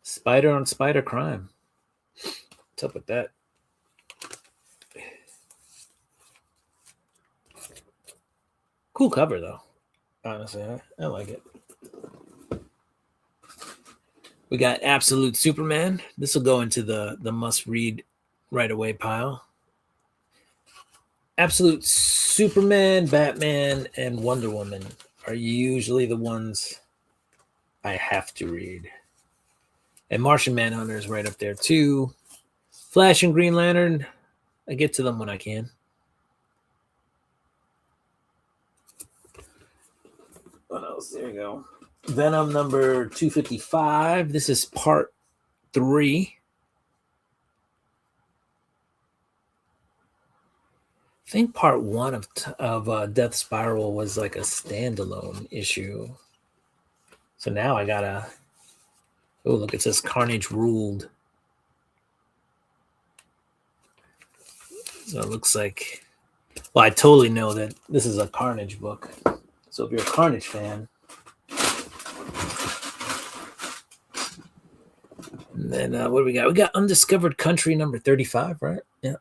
[SPEAKER 1] Spider on spider crime. What's up with that? Cool cover, though. Honestly, I like it. We got Absolute Superman. This will go into the must-read right away pile. Absolute Superman, Batman, and Wonder Woman are usually the ones I have to read. And Martian Manhunter is right up there too. Flash and Green Lantern, I get to them when I can. What else? There you go. Venom number 255. This is part 3. I think part 1 of Death Spiral was like a standalone issue. So now I gotta. Oh, look, it says Carnage Ruled. So it looks like. Well, I totally know that this is a Carnage book. So if you're a Carnage fan. And then what do we got? We got Undiscovered Country number 35, right? Yeah.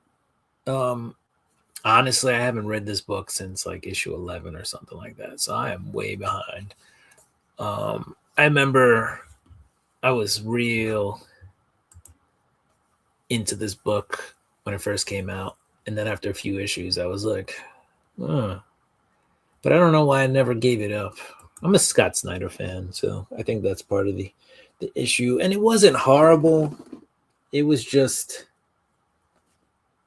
[SPEAKER 1] Honestly, I haven't read this book since like issue 11 or something like that. So I am way behind. I remember I was real into this book when it first came out. And then after a few issues, I was like, but I don't know why I never gave it up. I'm a Scott Snyder fan, so I think that's part of the issue. And it wasn't horrible. It was just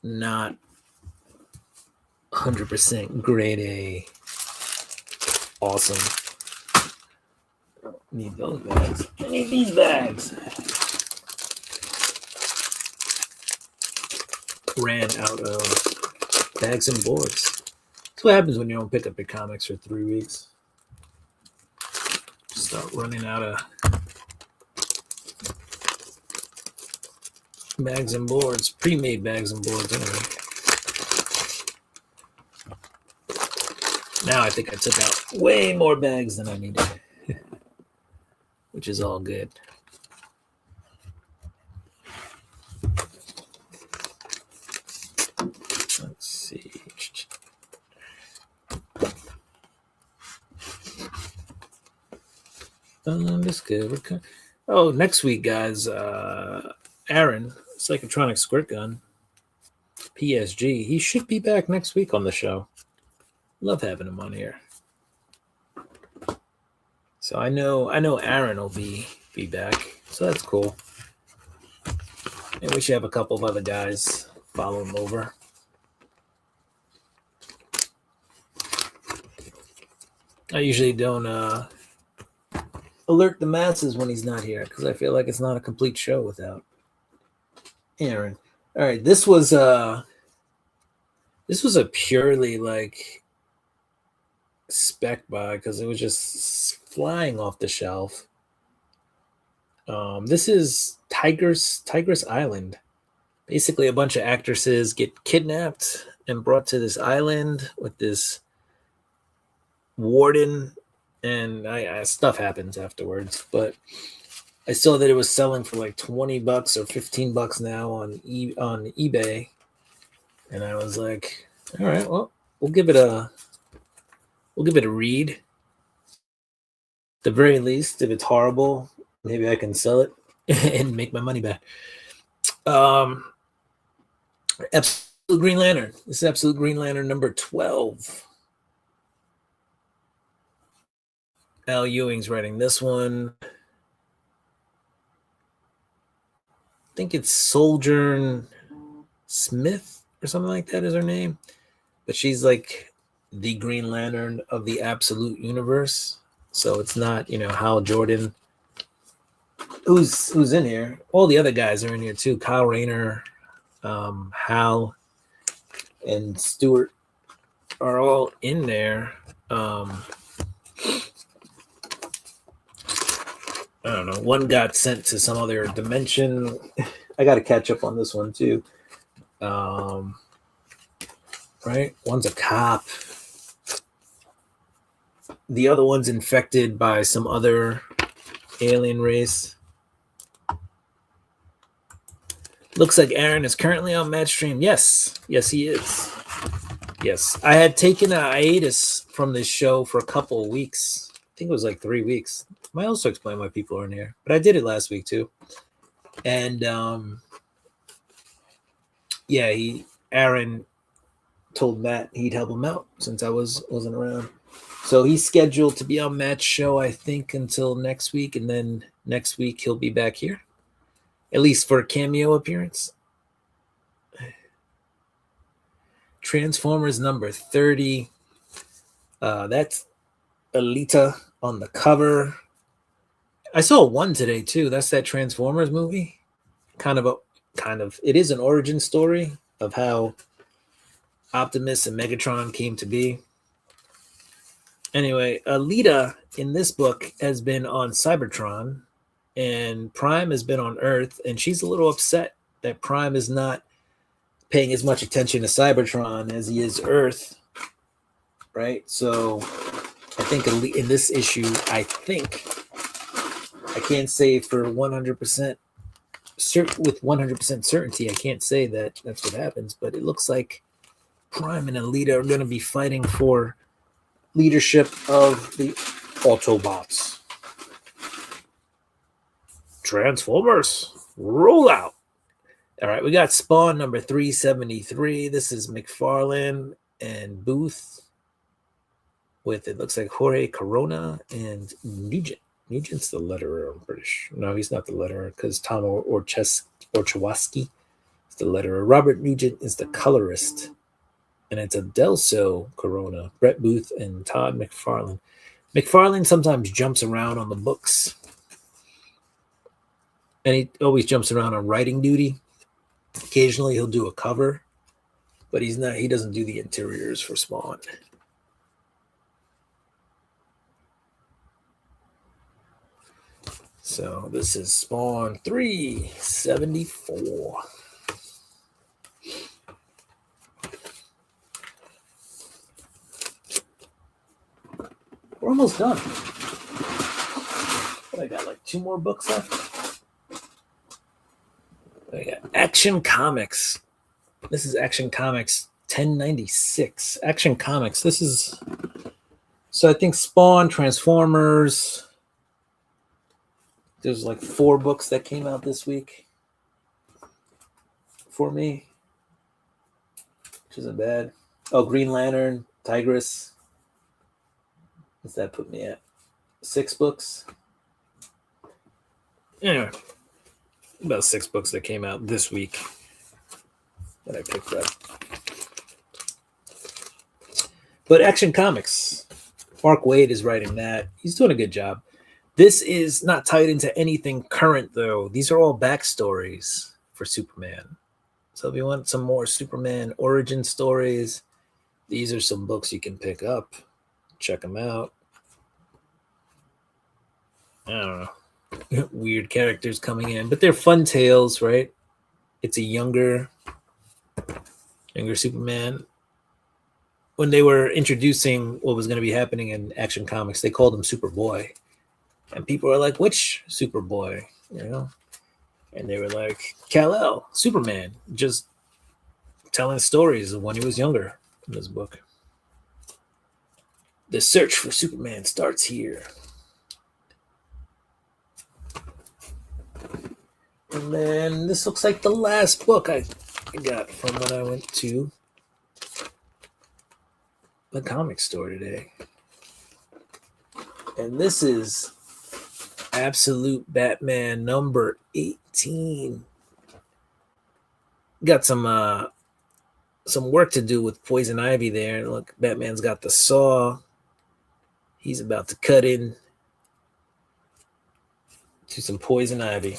[SPEAKER 1] not 100% grade A. Awesome. I don't need those bags. I need these bags. Ran out of bags and boards. That's what happens when you don't pick up your comics for 3 weeks. Start running out of bags and boards, pre-made bags and boards anyway. Now I think I took out way more bags than I needed, which is all good. Let's see. That's good. Oh, next week, guys. Aaron, Psychotronic Squirt Gun, PSG. He should be back next week on the show. Love having him on here. So I know Aaron will be back. So that's cool. And we should have a couple of other guys follow him over. I usually don't alert the masses when he's not here because I feel like it's not a complete show without Aaron. All right, this was a purely like spec buy because it was just flying off the shelf. This is Tigress Island. Basically, a bunch of actresses get kidnapped and brought to this island with this warden, and stuff happens afterwards. But I saw that it was selling for like $20 or $15 now on eBay, and I was like, all right, well, we'll give it a read. At the very least, if it's horrible, maybe I can sell it and make my money back. Absolute Green Lantern. This is Absolute Green Lantern number 12. Al Ewing's writing this one. I think it's Sojourn Smith or something like that is her name. But she's like the Green Lantern of the Absolute Universe. So it's not, Hal Jordan, who's in here. All the other guys are in here too. Kyle Rayner, Hal, and Stewart are all in there. I don't know. One got sent to some other dimension. I got to catch up on this one too. Right? One's a cop. The other one's infected by some other alien race. Looks like Aaron is currently on Madstream. Yes, he is. Yes, I had taken a hiatus from this show for a couple of weeks. I think it was like 3 weeks. I might also explain why people aren't here, but I did it last week too. And Aaron told Matt he'd help him out since I wasn't around. So he's scheduled to be on Matt's show, I think, until next week, and then next week he'll be back here, at least for a cameo appearance. Transformers number 30. That's Alita on the cover. I saw one today too. That's that Transformers movie. Kind of. It is an origin story of how Optimus and Megatron came to be. Anyway, Alita in this book has been on Cybertron, and Prime has been on Earth, and she's a little upset that Prime is not paying as much attention to Cybertron as he is Earth, right? So I think in this issue, I can't say for 100% with 100% certainty, I can't say that that's what happens, but it looks like Prime and Alita are going to be fighting for leadership of the Autobots. Transformers, roll out. All right, we got Spawn number 373. This is McFarlane and Booth with, it looks like, Jorge Corona and Nugent. Nugent's the letterer, I'm pretty sure. No, he's not the letterer because Tom Orchowski is the letterer. Robert Nugent is the colorist. And it's Adelso Corona, Brett Booth, and Todd McFarlane. McFarlane sometimes jumps around on the books. And he always jumps around on writing duty. Occasionally he'll do a cover, but he doesn't do the interiors for Spawn. So this is Spawn 374. We're almost done. I got like 2 more books left. I got Action Comics. This is Action Comics 1096. Action Comics. So I think Spawn, Transformers. There's like 4 books that came out this week for me, which isn't bad. Oh, Green Lantern, Tigress. What's that put me at? 6 books. Anyway, about 6 books that came out this week that I picked up. But Action Comics, Mark Waid is writing that. He's doing a good job. This is not tied into anything current, though. These are all backstories for Superman. So if you want some more Superman origin stories, these are some books you can pick up. Check them out. I don't know. Weird characters coming in, but they're fun tales, right? It's a younger Superman. When they were introducing what was going to be happening in Action Comics, they called him Superboy. And people are like, which Superboy? And they were like, Kal-El, Superman, just telling stories of when he was younger in this book. The search for Superman starts here. And then this looks like the last book I got from when I went to the comic store today. And this is Absolute Batman number 18. got some work to do with Poison Ivy there. Look, Batman's got the saw. He's about to cut in to some Poison Ivy.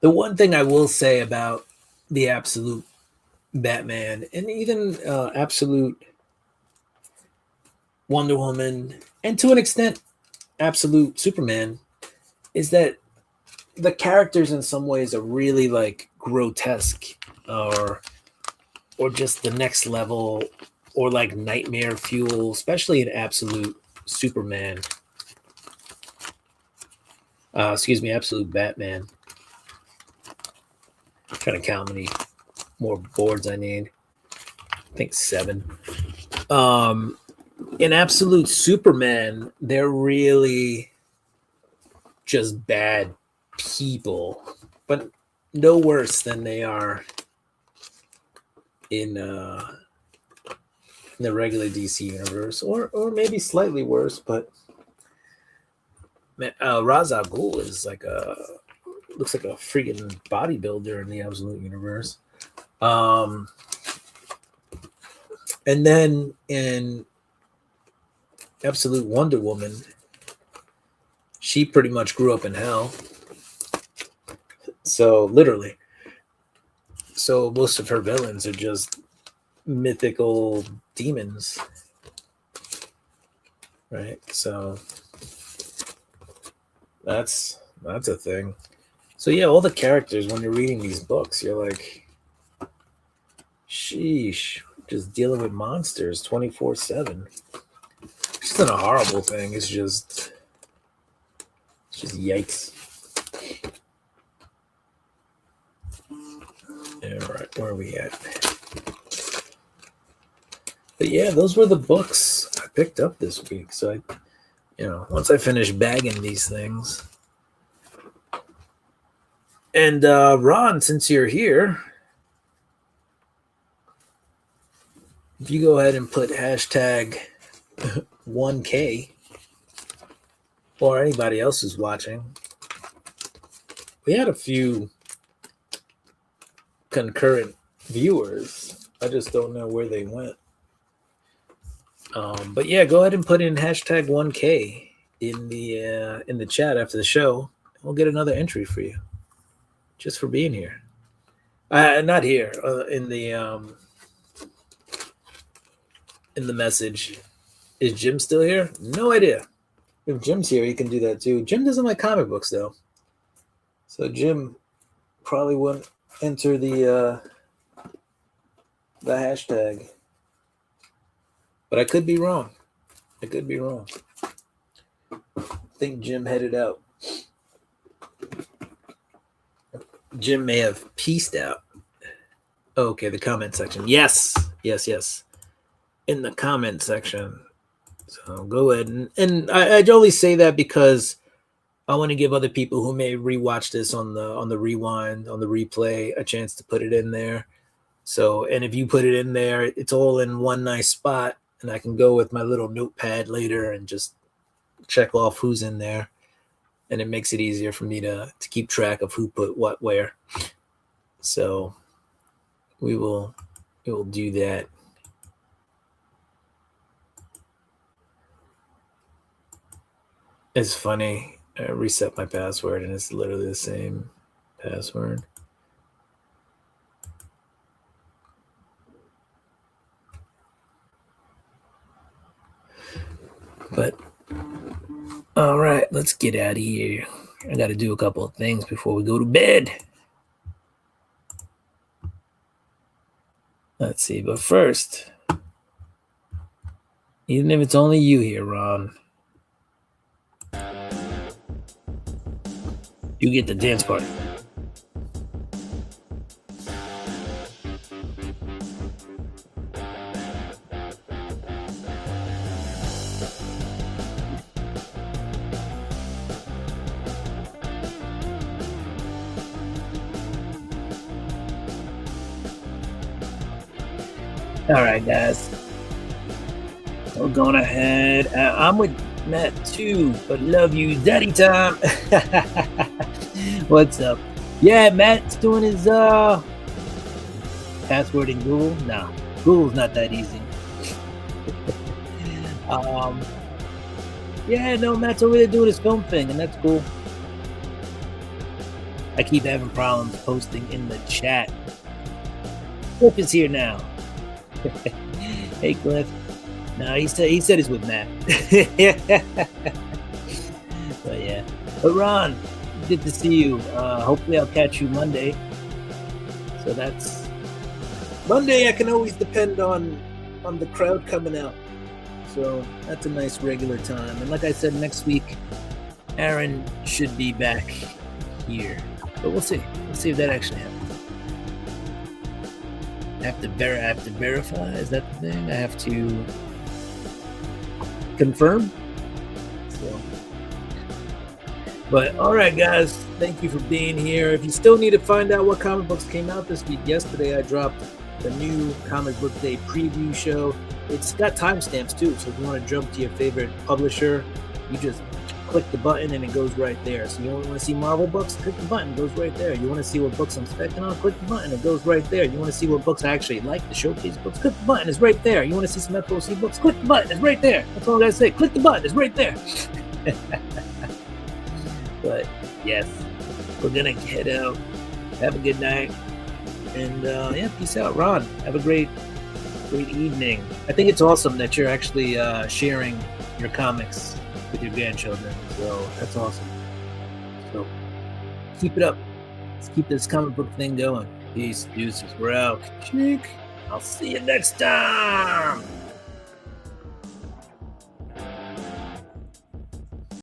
[SPEAKER 1] The one thing I will say about the Absolute Batman and even Absolute Wonder Woman, and to an extent Absolute Superman, is that the characters in some ways are really like grotesque or just the next level, or like nightmare fuel, especially in Absolute Superman. Absolute Batman. I'm trying to count how many more boards I need. I think 7. In Absolute Superman, they're really just bad people, but no worse than they are in the regular DC universe, or maybe slightly worse. But Ra's al Ghul is looks like a freaking bodybuilder in the Absolute universe. And then in Absolute Wonder Woman, she pretty much grew up in hell. So literally. So most of her villains are just mythical demons. Right? So that's a thing. So yeah, all the characters, when you're reading these books, you're like, sheesh, just dealing with monsters 24/7. It's not a horrible thing. It's just yikes. All right, where are we at? But yeah, those were the books I picked up this week. So once I finish bagging these things. And Ron, since you're here, if you go ahead and put hashtag 1K, or anybody else who's watching, we had a few concurrent viewers. I just don't know where they went. But yeah, go ahead and put in hashtag 1K in the chat after the show. We'll get another entry for you, just for being here. Not here, in the message. Is Jim still here? No idea. If Jim's here, he can do that too. Jim doesn't like comic books though, so Jim probably wouldn't enter the hashtag. But I could be wrong. I think Jim headed out. Jim may have peaced out. Okay, the comment section. Yes. In the comment section. So go ahead. And I only say that because I want to give other people who may rewatch this on the rewind, on the replay, a chance to put it in there. So, and if you put it in there, it's all in one nice spot, and I can go with my little notepad later and just check off who's in there. And it makes it easier for me to keep track of who put what where. So we will do that. It's funny. I reset my password and it's literally the same password. But all right, let's get out of here. I got to do a couple of things before we go to bed. Let's see, but first, even if it's only you here, Ron, you get the dance party. All right, guys. We're going ahead. I'm with Matt too, but love you, daddy time. What's up? Yeah, Matt's doing his password in Google. No, Google's not that easy. um, yeah, no, Matt's over there doing his film thing, and that's cool. I keep having problems posting in the chat. Cliff is here now. Hey, Cliff. No, he said he's with Matt. But yeah, but Ron, good to see you. Hopefully, I'll catch you Monday. So that's Monday. I can always depend on the crowd coming out. So that's a nice regular time. And like I said, next week, Aaron should be back here. But we'll see. We'll see if that actually happens. I have to verify. Is that the thing? I have to confirm. So, but all right, guys. Thank you for being here. If you still need to find out what comic books came out this week, yesterday I dropped the new Comic Book Day preview show. It's got timestamps too, so if you want to jump to your favorite publisher, you just click the button and it goes right there. So you want to see Marvel books, click the button, it goes right there. You want to see what books I'm specking on, click the button, it goes right there. You want to see what books I actually like, the showcase books, click the button, it's right there. You want to see some FOC books, click the button, it's right there. That's all I gotta say. Click the button, it's right there. But yes, we're gonna head out. Have a good night. And yeah, peace out. Ron, have a great evening. I think it's awesome that you're actually sharing your comics with your grandchildren. So that's awesome. So keep it up. Let's keep this comic book thing going. Peace, deuces. We're out. Cheek. I'll see you next time.